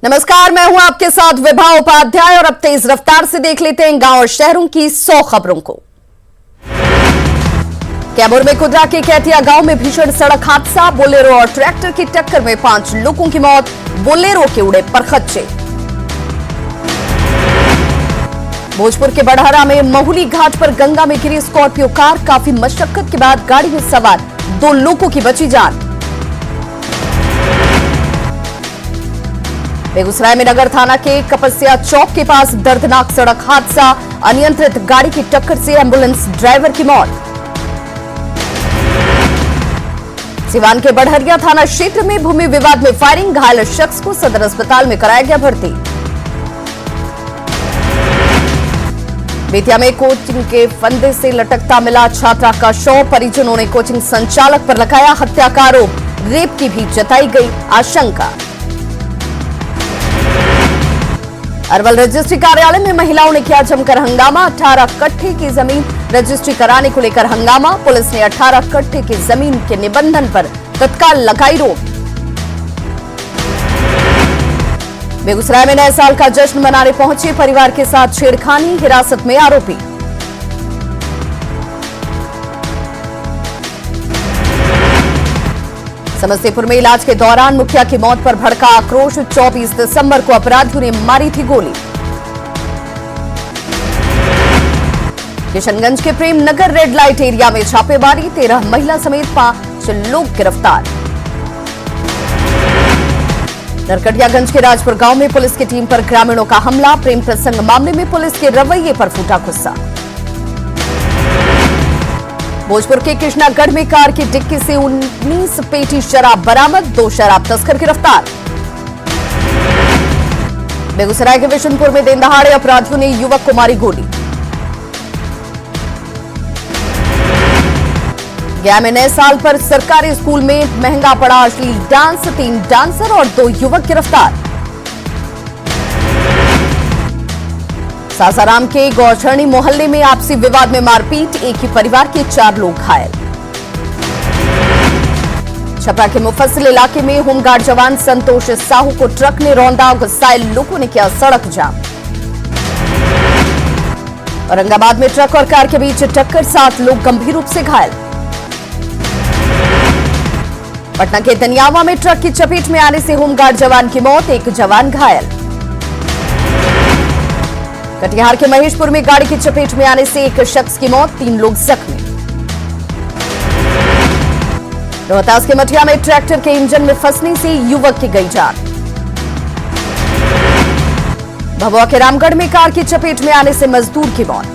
नमस्कार, मैं हूं आपके साथ विभा उपाध्याय और अब तेज रफ्तार से देख लेते हैं गांव और शहरों की 100 खबरों को। कैमूर में कुदरा के कैतिया गांव में भीषण सड़क हादसा, बोलेरो और ट्रैक्टर की टक्कर में 5 लोगों की मौत, बोलेरो के उड़े परखच्चे। भोजपुर के बड़हरा में महुली घाट पर गंगा में गिरी स्कॉर्पियो कार, काफी मशक्कत के बाद गाड़ी में सवार 2 लोगों की बची जान। बेगूसराय में नगर थाना के कपसिया चौक के पास दर्दनाक सड़क हादसा, अनियंत्रित गाड़ी की टक्कर से एम्बुलेंस ड्राइवर की मौत। सिवान के बढ़हरिया थाना क्षेत्र में भूमि विवाद में फायरिंग, घायल शख्स को सदर अस्पताल में कराया गया भर्ती। बेतिया में कोचिंग के फंदे से लटकता मिला छात्रा का शव, परिजनों ने कोचिंग संचालक पर लगाया हत्या का आरोप, रेप की भी जताई गई आशंका। अरवल रजिस्ट्री कार्यालय में महिलाओं ने किया जमकर हंगामा, 18 कट्ठे की जमीन रजिस्ट्री कराने को लेकर हंगामा, पुलिस ने 18 कट्ठे की जमीन के निबंधन पर तत्काल लगाई रोक। बेगूसराय में नए साल का जश्न मनाने पहुंचे परिवार के साथ छेड़खानी, हिरासत में आरोपी। समस्तीपुर में इलाज के दौरान मुखिया की मौत पर भड़का आक्रोश, 24 दिसंबर को अपराधियों ने मारी थी गोली। किशनगंज के Prem Nagar red light area में छापेमारी, 13 महिला समेत 5 लोग गिरफ्तार। नरकटियागंज के राजपुर गांव में पुलिस की टीम पर ग्रामीणों का हमला, प्रेम प्रसंग मामले में पुलिस के रवैये पर फूटा गुस्सा। भोजपुर के कृष्णागढ़ में कार की डिक्की से 19 पेटी शराब बरामद, 2 शराब तस्कर गिरफ्तार। बेगूसराय के विशुनपुर में दिन दहाड़े अपराधियों ने युवक को मारी गोली। गया में नए साल पर सरकारी स्कूल में महंगा पड़ा अश्लील डांस, 3 डांसर और 2 युवक गिरफ्तार। सासाराम के गौचरणी मोहल्ले में आपसी विवाद में मारपीट, एक ही परिवार के 4 लोग घायल। छपरा के मुफस्सिल इलाके में होमगार्ड जवान संतोष साहू को ट्रक ने रौंदा, गुस्साए लोगों ने किया सड़क जाम। औरंगाबाद में ट्रक और कार के बीच टक्कर, 7 लोग गंभीर रूप से घायल। पटना के दनियावा में ट्रक की चपेट में आने से होमगार्ड जवान की मौत, 1 जवान घायल। कटिहार के महेशपुर में गाड़ी की चपेट में आने से 1 शख्स की मौत, 3 लोग जख्मी। रोहतास के मठिया में ट्रैक्टर के इंजन में फंसने से युवक की गई जान। भभुआ के रामगढ़ में कार की चपेट में आने से मजदूर की मौत।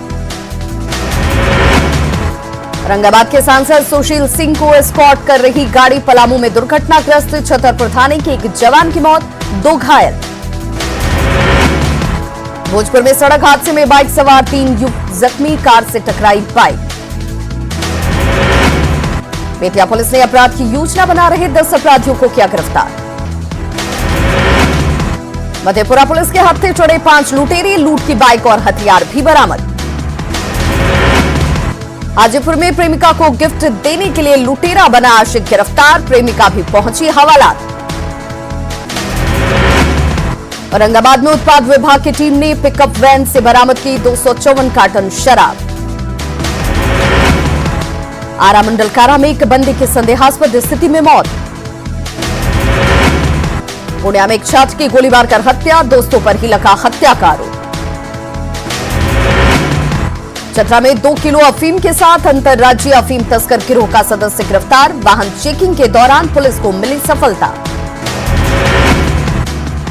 औरंगाबाद के सांसद सुशील सिंह को एस्कॉर्ट कर रही गाड़ी पलामू में दुर्घटनाग्रस्त, छतरपुर थाने के 1 जवान की मौत, 2 घायल। भोजपुर में सड़क हादसे में बाइक सवार 3 युवक जख्मी, कार से टकराई बाइक। बेतिया पुलिस ने अपराध की योजना बना रहे 10 अपराधियों को किया गिरफ्तार। मधेपुरा पुलिस के हत्थे चढ़े 5 लुटेरे, लूट की बाइक और हथियार भी बरामद। हाजीपुर में प्रेमिका को गिफ्ट देने के लिए लुटेरा बना आशिक गिरफ्तार, प्रेमिका भी पहुंची हवालात। औरंगाबाद में उत्पाद विभाग की टीम ने पिकअप वैन से बरामद की 254 कार्टन शराब। आरा मंडल कारा में एक बंदी की संदेहास्पद स्थिति में मौत। पुणे में एक छात्र की गोली मारकर हत्या, दोस्तों पर ही लगा हत्या का आरोप। चतरा में 2 किलो अफीम के साथ अंतर्राज्यीय अफीम तस्कर गिरोह का सदस्य गिरफ्तार, वाहन चेकिंग के दौरान पुलिस को मिली सफलता।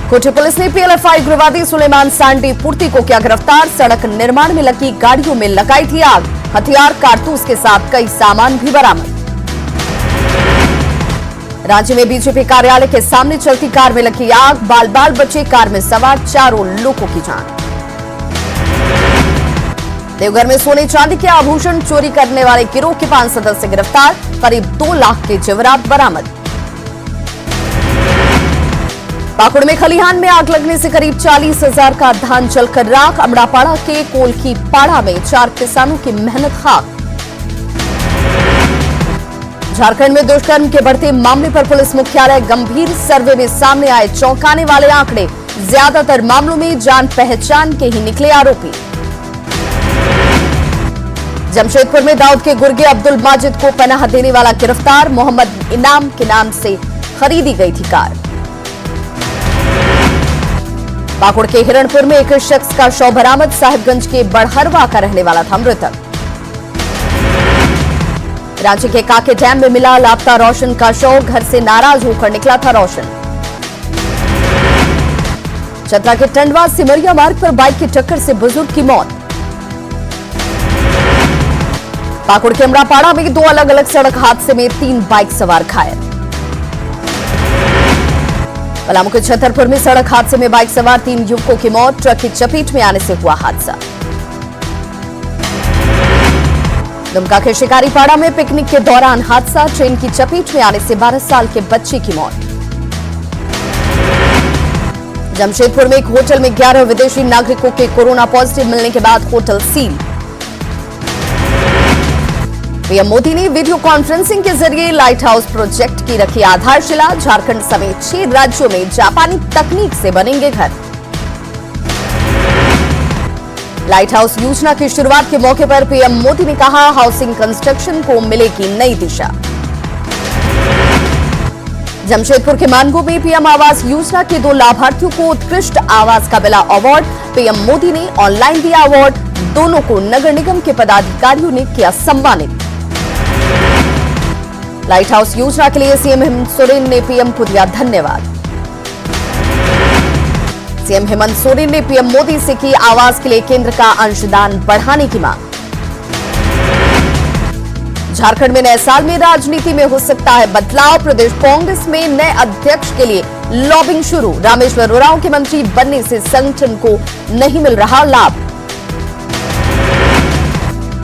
कोठी पुलिस ने पीएलएफआई उग्रवादी सुलेमान सांडी पूर्ति को किया गिरफ्तार, सड़क निर्माण में लगी गाड़ियों में लगाई थी आग, हथियार कारतूस के साथ कई सामान भी बरामद। रांची में बीजेपी कार्यालय के सामने चलती कार में लगी आग, बाल बाल बचे कार में सवार 4 लोगों की जान। देवघर में सोने चांदी के आभूषण चोरी करने वाले गिरोह के 5 सदस्य गिरफ्तार, करीब 2 लाख के जेवरात बरामद। पाकुड़ में खलिहान में आग लगने से करीब 40,000 का धान जलकर राख, अमड़ापाड़ा के कोलखी पाड़ा में 4 किसानों की मेहनत खाक। झारखंड में दुष्कर्म के बढ़ते मामले पर पुलिस मुख्यालय गंभीर, सर्वे में सामने आए चौंकाने वाले आंकड़े, ज्यादातर मामलों में जान पहचान के ही निकले आरोपी। जमशेदपुर में दाऊद के गुर्गे अब्दुल माजिद को पनाह देने वाला गिरफ्तार, मोहम्मद इनाम के नाम से खरीदी गई थी कार। पाकुड़ के हिरणपुर में एक शख्स का शव बरामद, साहिबगंज के बड़हरवा का रहने वाला था मृतक। रांची के काके डैम में मिला लापता रोशन का शव, घर से नाराज होकर निकला था रोशन। चतरा के टंडवा सिमरिया मार्ग पर बाइक की टक्कर से बुजुर्ग की मौत। पाकुड़ के अमरापाड़ा में 2 अलग अलग सड़क हादसे में 3 बाइक सवार घायल। पलामू के छतरपुर में सड़क हादसे में बाइक सवार 3 युवकों की मौत, ट्रक की चपेट में आने से हुआ हादसा। दुमका के शिकारीपाड़ा में पिकनिक के दौरान हादसा, ट्रेन की चपेट में आने से 12 साल के बच्चे की मौत। जमशेदपुर में एक होटल में 11 विदेशी नागरिकों के कोरोना पॉजिटिव मिलने के बाद होटल सील। पीएम मोदी ने वीडियो कॉन्फ्रेंसिंग के जरिए लाइट हाउस प्रोजेक्ट की रखी आधारशिला, झारखंड समेत 6 राज्यों में जापानी तकनीक से बनेंगे घर। लाइट हाउस योजना की शुरुआत के मौके पर पीएम मोदी ने कहा, हाउसिंग कंस्ट्रक्शन को मिलेगी नई दिशा। जमशेदपुर के मानगो में पीएम आवास योजना के 2 लाभार्थियों को उत्कृष्ट आवास का मिला अवार्ड, पीएम मोदी ने ऑनलाइन दिया अवार्ड, दोनों को नगर निगम के पदाधिकारियों ने किया सम्मानित। लाइट हाउस योजना के लिए सीएम हेमंत सोरेन ने पीएम को दिया धन्यवाद। सीएम हेमंत सोरेन ने पीएम मोदी से की आवास के लिए केंद्र का अंशदान बढ़ाने की मांग। झारखंड में नए साल में राजनीति में हो सकता है बदलाव, प्रदेश कांग्रेस में नए अध्यक्ष के लिए लॉबिंग शुरू, रामेश्वर उरांव के मंत्री बनने से संगठन को नहीं मिल रहा लाभ।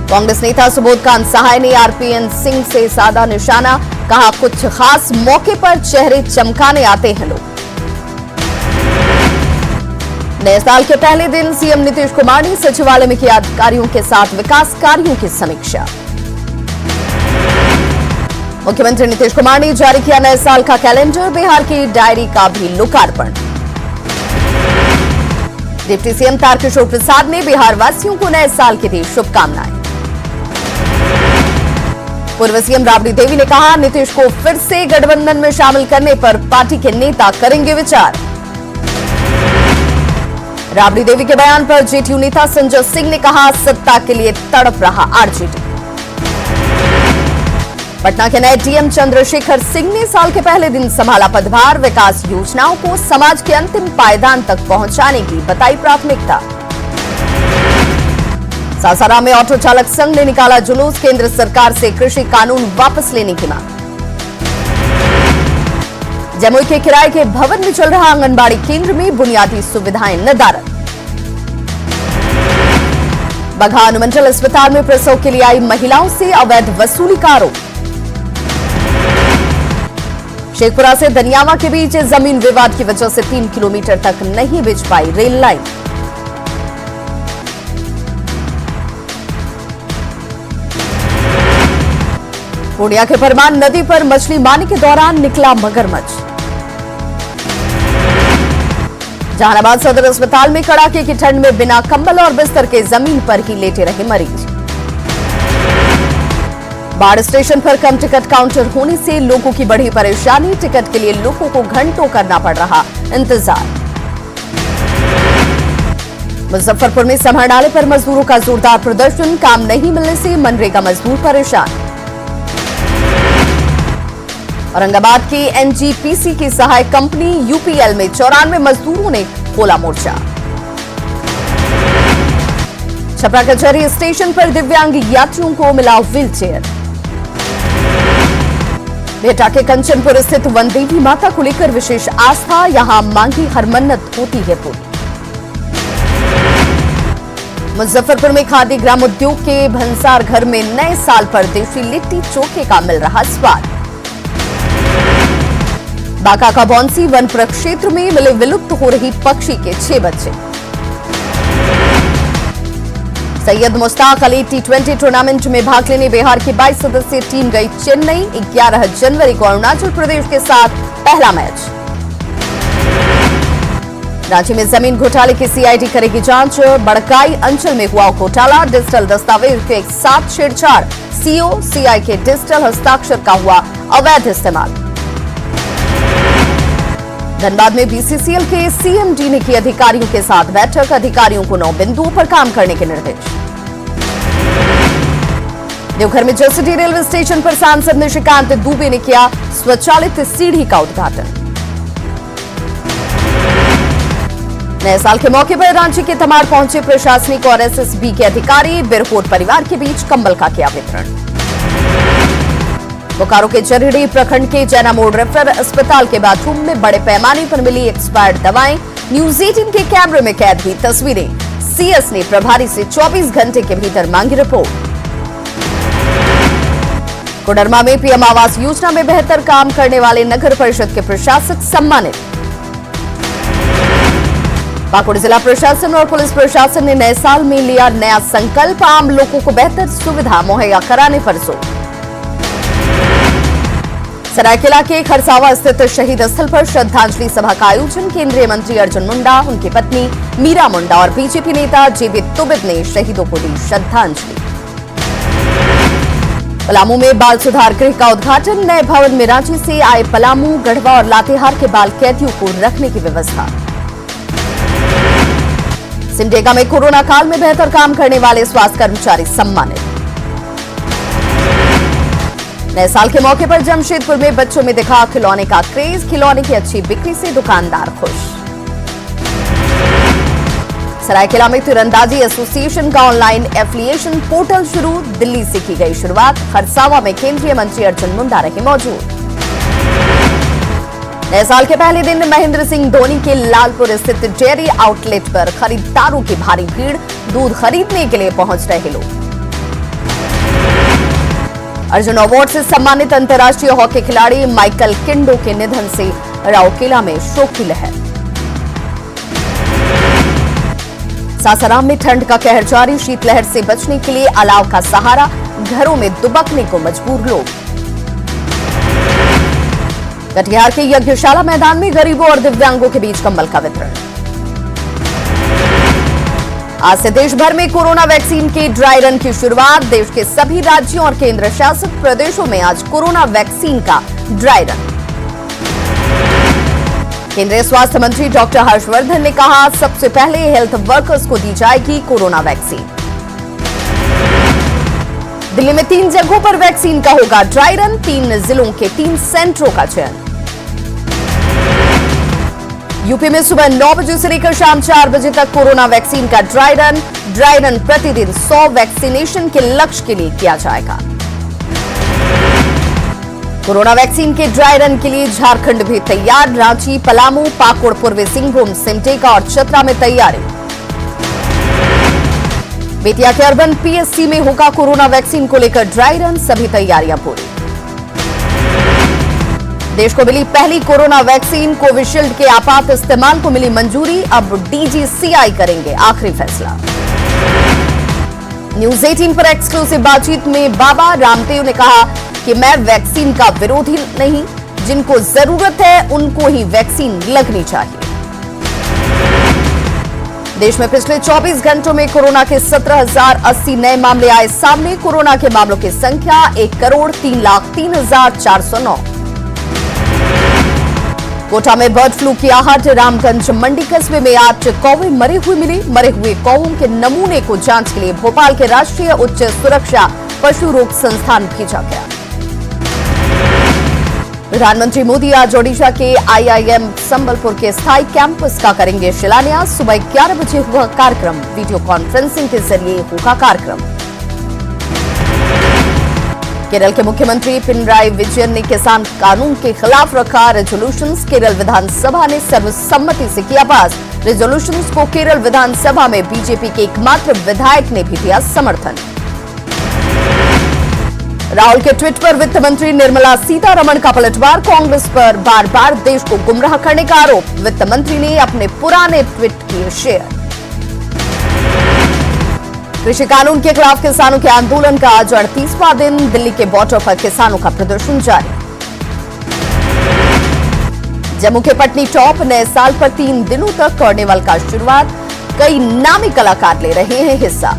कांग्रेस नेता सुबोधकांत सहाय ने आरपीएन सिंह से साधा निशाना, कहा कुछ खास मौके पर चेहरे चमकाने आते हैं लोग। नए साल के पहले दिन सीएम नीतीश कुमार ने सचिवालय में किया अधिकारियों के साथ विकास कार्यों की समीक्षा। मुख्यमंत्री नीतीश कुमार ने जारी किया नए साल का कैलेंडर, बिहार की डायरी का भी लोकार्पण। डिप्टी सीएम तारकिशोर प्रसाद ने बिहार वासियों को नए साल की दी शुभकामनाएं। पूर्व सीएम राबड़ी देवी ने कहा, नीतीश को फिर से गठबंधन में शामिल करने पर पार्टी के नेता करेंगे विचार। राबड़ी देवी के बयान पर जेडीयू नेता संजय सिंह ने कहा, सत्ता के लिए तड़प रहा आरजेडी। पटना के नए डीएम चंद्रशेखर सिंह ने साल के पहले दिन संभाला पदभार, विकास योजनाओं को समाज के अंतिम पायदान तक पहुंचाने की बताई प्राथमिकता। सासाराम में ऑटो चालक संघ ने निकाला जुलूस, केंद्र सरकार से कृषि कानून वापस लेने की मांग। जमुई के किराए के भवन में चल रहा आंगनबाड़ी केंद्र में बुनियादी सुविधाएं नदारद। बगहा अनुमंडल अस्पताल में प्रसव के लिए आई महिलाओं से अवैध वसूली का आरोप। शेखपुरा से दनियावा के बीच जमीन विवाद की वजह से 3 किलोमीटर तक नहीं बिछ पाई रेल लाइन। पूर्णिया के परमान नदी पर मछली मारने के दौरान निकला मगरमच्छ। जहानाबाद सदर अस्पताल में कड़ाके की ठंड में बिना कंबल और बिस्तर के जमीन पर ही लेटे रहे मरीज। बाढ़ स्टेशन पर कम टिकट काउंटर होने से लोगों की बढ़ी परेशानी, टिकट के लिए लोगों को घंटों करना पड़ रहा इंतजार। मुजफ्फरपुर में समर नाले पर मजदूरों का जोरदार प्रदर्शन, काम नहीं मिलने से मनरेगा मजदूर परेशान। औरंगाबाद की एनजीपीसी की सहायक कंपनी यूपीएल में 94 मजदूरों ने खोला मोर्चा। छपरा कचहरी स्टेशन पर दिव्यांग यात्रियों को मिला व्हीलचेयर। बेटा के कंचनपुर स्थित वनदेवी माता को लेकर विशेष आस्था, यहां मांगी हर मन्नत होती है पूरी। मुजफ्फरपुर में खादी ग्रामोद्योग के भंसार घर में नए साल पर देशी लिट्टी चोखे का मिल रहा स्वाद। बांका का बौंसी वन प्रक्षेत्र में मिले विलुप्त हो रही पक्षी के 6 बच्चे। सैयद मुश्ताक अली टी20 टूर्नामेंट में भाग लेने बिहार की 22 सदस्यीय टीम गई चेन्नई। 11 जनवरी को अरुणाचल प्रदेश के साथ पहला मैच। रांची में जमीन घोटाले की सीआईडी करेगी जांच। बड़काई अंचल में हुआ घोटाला, डिजिटल दस्तावेज के एक साथ छेड़छाड़, सीओ सीआई के डिजिटल हस्ताक्षर का हुआ अवैध इस्तेमाल। धनबाद में बीसीसीएल के सीएमडी ने की अधिकारियों के साथ बैठक, अधिकारियों को 9 बिंदुओं पर काम करने के निर्देश। देवघर में जसीडीह रेलवे स्टेशन पर सांसद निशिकांत दुबे ने किया स्वचालित सीढ़ी का उद्घाटन। नए साल के मौके पर रांची के तमाड़ पहुंचे प्रशासनिक और एसएसबी के अधिकारी, बिरहोर परिवार के बीच कंबल का किया वितरण। बोकारो के जरीडी प्रखंड के जैना मोड़ रेफरल अस्पताल के बाथरूम में बड़े पैमाने पर मिली एक्सपायर्ड दवाएं, न्यूज 18 के कैमरे में कैद हुई तस्वीरें। सीएस ने प्रभारी से 24 घंटे के भीतर मांगी रिपोर्ट। कोडरमा में पीएम आवास योजना में बेहतर काम करने वाले नगर परिषद के प्रशासक सम्मानित। पाकुड़ जिला प्रशासन और पुलिस प्रशासन ने नए साल में लिया नया संकल्प, आम लोगों को बेहतर सुविधा मुहैया कराने पर जोर। सरायकेला के खरसावा स्थित शहीद स्थल पर श्रद्धांजलि सभा का आयोजन, केंद्रीय मंत्री अर्जुन मुंडा, उनकी पत्नी मीरा मुंडा और बीजेपी नेता जेबी तुबिद ने शहीदों को दी श्रद्धांजलि। पलामू में बाल सुधार गृह का उद्घाटन, नए भवन में रांची से आए पलामू, गढ़वा और लातेहार के बाल कैदियों को रखने की व्यवस्था। सिमडेगा में कोरोना काल में बेहतर काम करने वाले स्वास्थ्य कर्मचारी सम्मानित। नए साल के मौके पर जमशेदपुर में बच्चों में दिखा खिलौने का क्रेज, खिलौने की अच्छी बिक्री से दुकानदार खुश। सरायकेला में तीरंदाजी एसोसिएशन का ऑनलाइन एफिलिएशन पोर्टल शुरू, दिल्ली से की गई शुरुआत। खरसावा में केंद्रीय मंत्री अर्जुन मुंडा रहे मौजूद। नए साल के पहले दिन महेंद्र सिंह धोनी के लालपुर स्थित डेयरी आउटलेट पर खरीदारों की भारी भीड़, दूध खरीदने के लिए पहुंच रहे लोग। अर्जुन अवार्ड से सम्मानित अंतर्राष्ट्रीय हॉकी खिलाड़ी माइकल किंडो के निधन से राउरकेला में शोक की लहर। सासाराम में ठंड का कहर जारी, शीतलहर से बचने के लिए अलाव का सहारा, घरों में दुबकने को मजबूर लोग। कटिहार के यज्ञशाला मैदान में गरीबों और दिव्यांगों के बीच कंबल का वितरण। आज से देश भर में कोरोना वैक्सीन के ड्राई रन की शुरुआत, देश के सभी राज्यों और केंद्र शासित प्रदेशों में आज कोरोना वैक्सीन का ड्राई रन। केंद्रीय स्वास्थ्य मंत्री डॉक्टर हर्षवर्धन ने कहा, सबसे पहले हेल्थ वर्कर्स को दी जाएगी कोरोना वैक्सीन। दिल्ली में 3 जगहों पर वैक्सीन का होगा ड्राई रन, 3 जिलों के 3 सेंटरों का चयन। यूपी में सुबह 9 बजे से लेकर शाम 4 बजे तक कोरोना वैक्सीन का ड्राई रन प्रतिदिन 100 वैक्सीनेशन के लक्ष्य के लिए किया जाएगा। कोरोना वैक्सीन के ड्राई रन के लिए झारखंड भी तैयार, रांची, पलामू, पाकुड़, पूर्वी सिंहभूम, सिमडेगा और चतरा में तैयारी। बेतिया के अर्बन पीएससी में होगा कोरोना वैक्सीन को लेकर ड्राई रन, सभी तैयारियां पूरी। देश को मिली पहली कोरोना वैक्सीन, कोविशील्ड के आपात इस्तेमाल को मिली मंजूरी, अब डीजीसीआई करेंगे आखिरी फैसला। न्यूज 18 पर एक्सक्लूसिव बातचीत में बाबा रामदेव ने कहा कि मैं वैक्सीन का विरोधी नहीं, जिनको जरूरत है उनको ही वैक्सीन लगनी चाहिए। देश में पिछले 24 घंटों में कोरोना के 17,080 नए मामले आए सामने, कोरोना के मामलों की संख्या 1,03,03,409। कोटा में बर्ड फ्लू की आहट, रामगंज मंडी कस्बे में 8 कौवे मरे हुए मिले, मरे हुए कौवों के नमूने को जांच के लिए भोपाल के राष्ट्रीय उच्च सुरक्षा पशु रोग संस्थान भेजा गया। प्रधानमंत्री मोदी आज ओडिशा के आईआईएम संबलपुर के स्थायी कैंपस का करेंगे शिलान्यास, सुबह 11 बजे हुआ कार्यक्रम, वीडियो कॉन्फ्रेंसिंग के जरिए होगा कार्यक्रम। केरल के मुख्यमंत्री पिनराई विजयन ने किसान कानून के खिलाफ रखा रेजोल्यूशंस, केरल विधानसभा ने सर्वसम्मति से किया पास। रेजोल्यूशंस को केरल विधानसभा में बीजेपी के एकमात्र विधायक ने भी दिया समर्थन। राहुल के ट्वीट पर वित्त मंत्री निर्मला सीतारमण का पलटवार, कांग्रेस पर बार बार देश को गुमराह करने का आरोप, वित्त मंत्री ने अपने पुराने ट्वीट किए शेयर। कृषि कानून के खिलाफ किसानों के आंदोलन का आज 38वां दिन, दिल्ली के बॉर्डर पर किसानों का प्रदर्शन जारी। जम्मू के पटनी टॉप नए साल पर 3 दिनों तक कार्निवल का शुरुआत, कई नामी कलाकार ले रहे हैं हिस्सा।